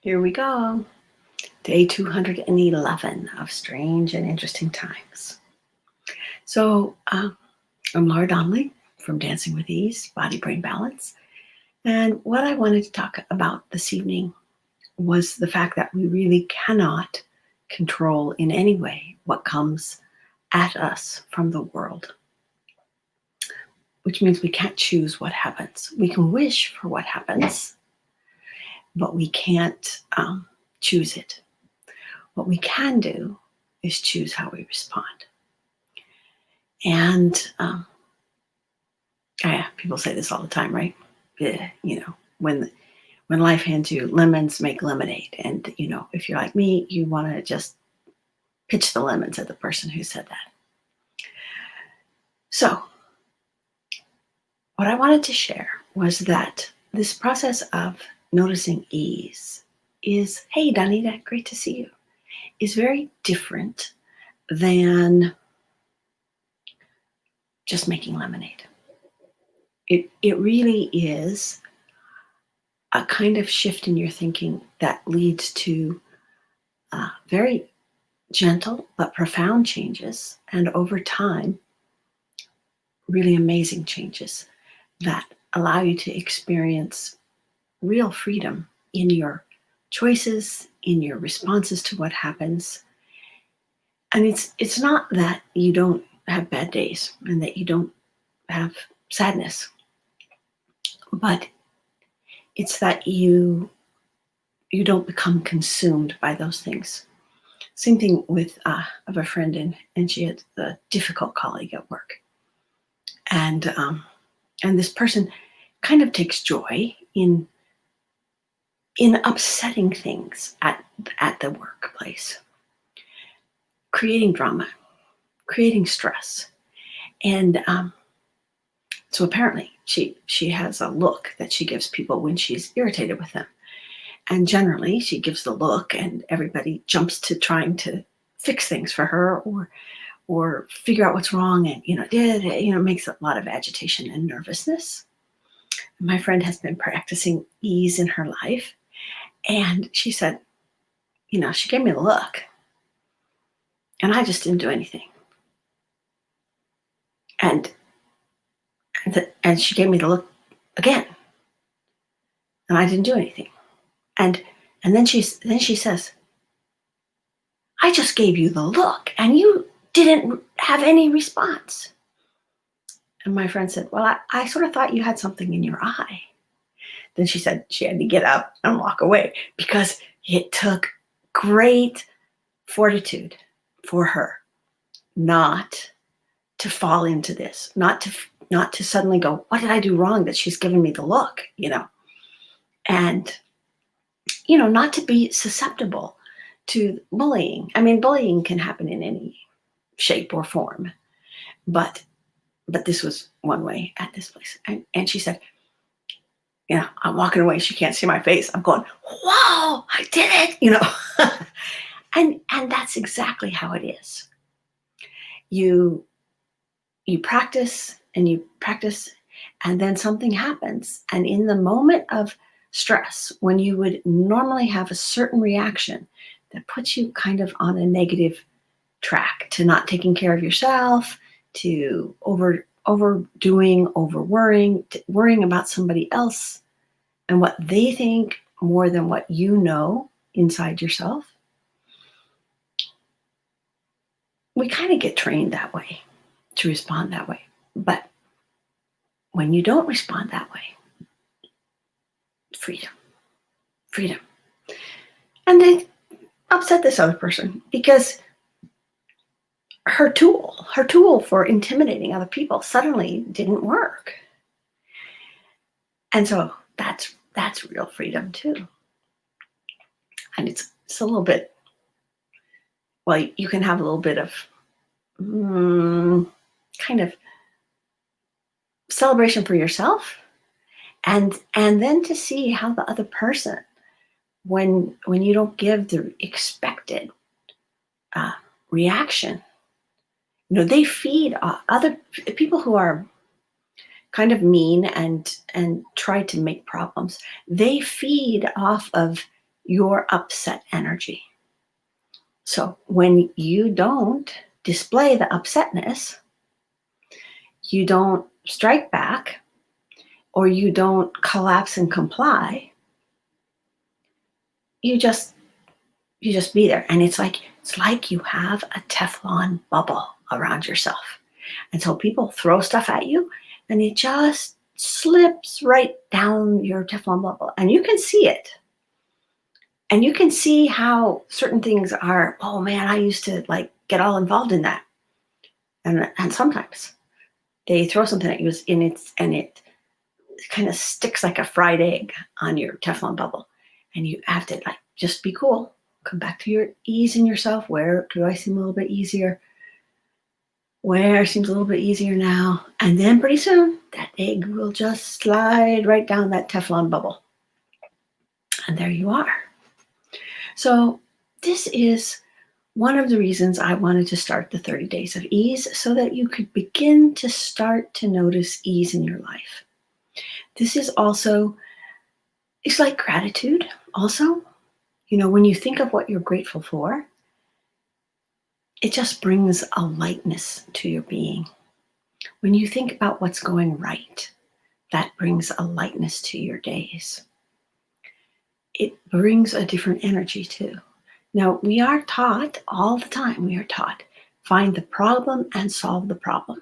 Here we go. Day 211 of Strange and Interesting Times. So, I'm Laura Donnelly from Dancing with Ease, Body Brain Balance. And what I wanted to talk about this evening was the fact that we really cannot control in any way what comes at us from the world, which means we can't choose what happens. We can wish for what happens, but we can't choose it. What we can do is choose how we respond. And people say this all the time, right? When life hands you lemons, make lemonade. And if you're like me, you want to just pitch the lemons at the person who said that. So, what I wanted to share was that this process of noticing ease is, hey, Danita, great to see you, is very different than just making lemonade. It really is a kind of shift in your thinking that leads to very gentle but profound changes, and over time, really amazing changes that allow you to experience real freedom in your choices, in your responses to what happens. And it's not that you don't have bad days and that you don't have sadness, but it's that you don't become consumed by those things. Same thing with of a friend, and she had a difficult colleague at work, and this person kind of takes joy in upsetting things at the workplace, creating drama, creating stress, and so apparently she has a look that she gives people when she's irritated with them. And generally she gives the look and everybody jumps to trying to fix things for her or figure out what's wrong, and it makes a lot of agitation and nervousness. My friend has been practicing ease in her life, and she said, she gave me the look and I just didn't do anything. And she gave me the look again, and I didn't do anything. And then she says, I just gave you the look, and you didn't have any response. And my friend said, well, I sort of thought you had something in your eye. Then she said she had to get up and walk away because it took great fortitude for her not to fall into this, not to suddenly go, what did I do wrong that she's giving me the look, and, not to be susceptible to bullying. I mean, bullying can happen in any shape or form, but this was one way at this place. And she said, I'm walking away. She can't see my face. I'm going, whoa, I did it, and that's exactly how it is. You practice and you practice, and then something happens. And in the moment of stress, when you would normally have a certain reaction that puts you kind of on a negative track to not taking care of yourself, to overdoing, over worrying, worrying about somebody else and what they think more than what you know inside yourself, we kind of get trained that way, to respond that way. But when you don't respond that way, freedom. And they upset this other person because her tool for intimidating other people suddenly didn't work. And so that's real freedom too. And it's a little bit, well, you can have a little bit of kind of celebration for yourself, and then to see how the other person, when you don't give the expected reaction, they feed other people who are kind of mean and try to make problems. They feed off of your upset energy. So when you don't display the upsetness, you don't strike back, or you don't collapse and comply, you just be there. And it's like you have a Teflon bubble around yourself. And so people throw stuff at you and it just slips right down your Teflon bubble. And you can see it. And you can see how certain things are, oh man, I used to like get all involved in that. And sometimes they throw something at you and it kind of sticks like a fried egg on your Teflon bubble. And you have to like just be cool. Come back to your ease in yourself. Where do I seem a little bit easier? Where seems a little bit easier now? And then pretty soon that egg will just slide right down that Teflon bubble. And there you are. So this is one of the reasons I wanted to start the 30 Days of Ease, so that you could begin to start to notice ease in your life. This is also, it's like gratitude also. You know, when you think of what you're grateful for, it just brings a lightness to your being. When you think about what's going right, that brings a lightness to your days. It brings a different energy too. Now, we are taught all the time, find the problem and solve the problem.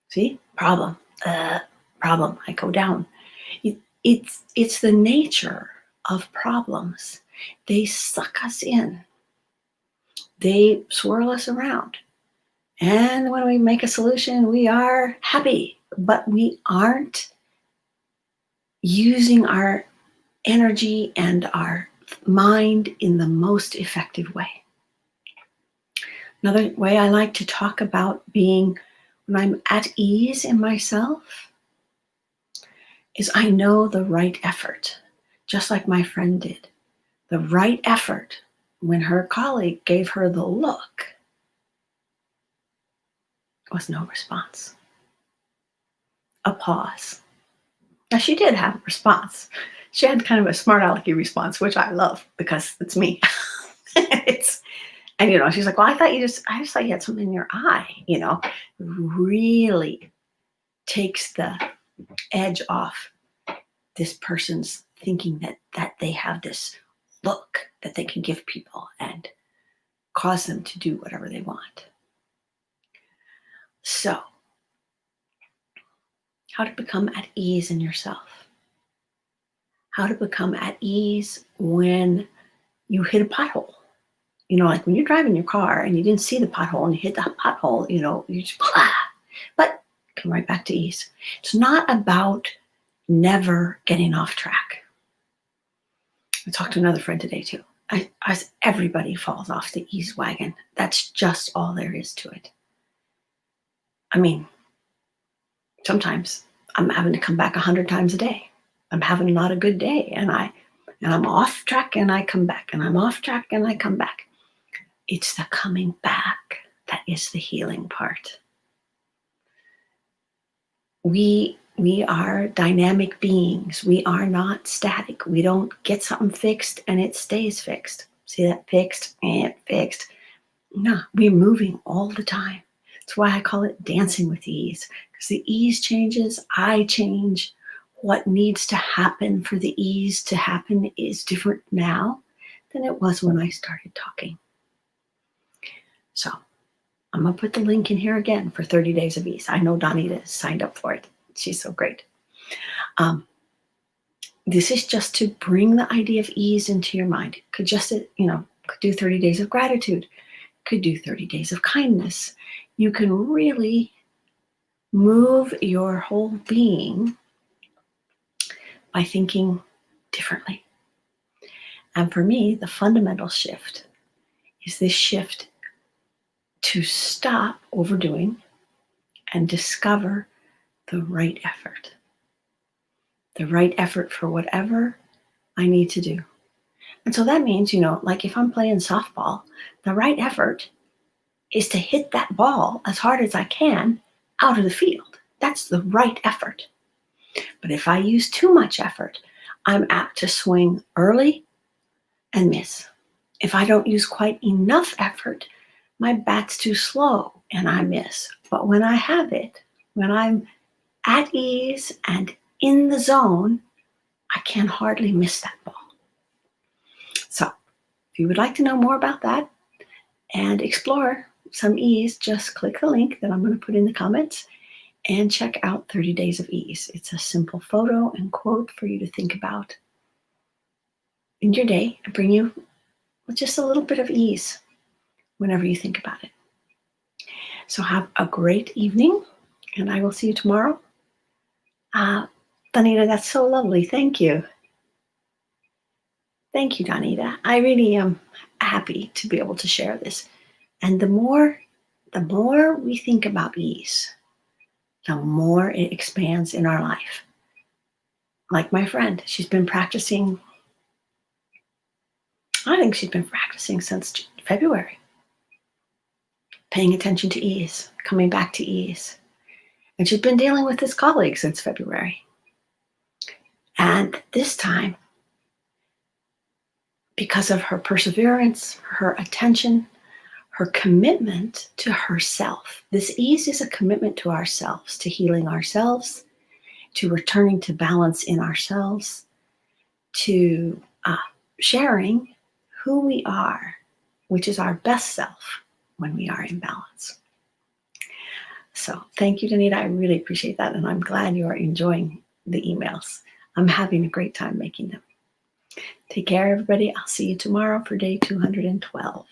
See, problem, I go down. It's the nature of problems. They suck us in. They swirl us around. And when we make a solution, we are happy, but we aren't using our energy and our mind in the most effective way. Another way I like to talk about being when I'm at ease in myself is I know the right effort, just like my friend did. The right effort when her colleague gave her the look was no response. A pause. Now, she did have a response. She had kind of a smart alecky response, which I love because it's me. And, you know, she's like, well, I just thought you had something in your eye, you know, really takes the edge off this person's thinking that they have this look that they can give people and cause them to do whatever they want. So, how to become at ease in yourself. How to become at ease when you hit a pothole. You know, like when you're driving your car and you didn't see the pothole and you hit the pothole, you know, you just, but come right back to ease. It's not about never getting off track. I talked to another friend today too. Everybody falls off the ease wagon. That's just all there is to it. I mean, sometimes I'm having to come back 100 times a day. I'm having not a good day and I'm off track and I come back, and I'm off track and I come back. It's the coming back that is the healing part. We are dynamic beings. We are not static. We don't get something fixed and it stays fixed. See that? Fixed and fixed. No, we're moving all the time. That's why I call it dancing with ease, because the ease changes, I change. What needs to happen for the ease to happen is different now than it was when I started talking. So I'm going to put the link in here again for 30 Days of Ease. I know Donita has signed up for it. She's so great. This is just to bring the idea of ease into your mind. Could just, could do 30 days of gratitude. Could do 30 days of kindness. You can really move your whole being by thinking differently. And for me, the fundamental shift is this shift to stop overdoing and discover the right effort. The right effort for whatever I need to do. And so that means, like if I'm playing softball, the right effort is to hit that ball as hard as I can out of the field. That's the right effort. But if I use too much effort, I'm apt to swing early and miss. If I don't use quite enough effort, my bat's too slow and I miss. But when I have it, when I'm at ease and in the zone, I can hardly miss that ball. So if you would like to know more about that and explore some ease, just click the link that I'm going to put in the comments and check out 30 Days of Ease. It's a simple photo and quote for you to think about in your day and bring you just a little bit of ease whenever you think about it. So have a great evening, and I will see you tomorrow. Danita, that's so lovely. Thank you. Thank you, Danita. I really am happy to be able to share this. And the more we think about ease, the more it expands in our life. Like my friend, she's been practicing, I think she's been practicing since February, paying attention to ease, coming back to ease. And she's been dealing with this colleague since February. And this time, because of her perseverance, her attention, her commitment to herself. This ease is a commitment to ourselves, to healing ourselves, to returning to balance in ourselves, to sharing who we are, which is our best self when we are in balance. So thank you, Danita. I really appreciate that. And I'm glad you are enjoying the emails. I'm having a great time making them. Take care, everybody. I'll see you tomorrow for day 212.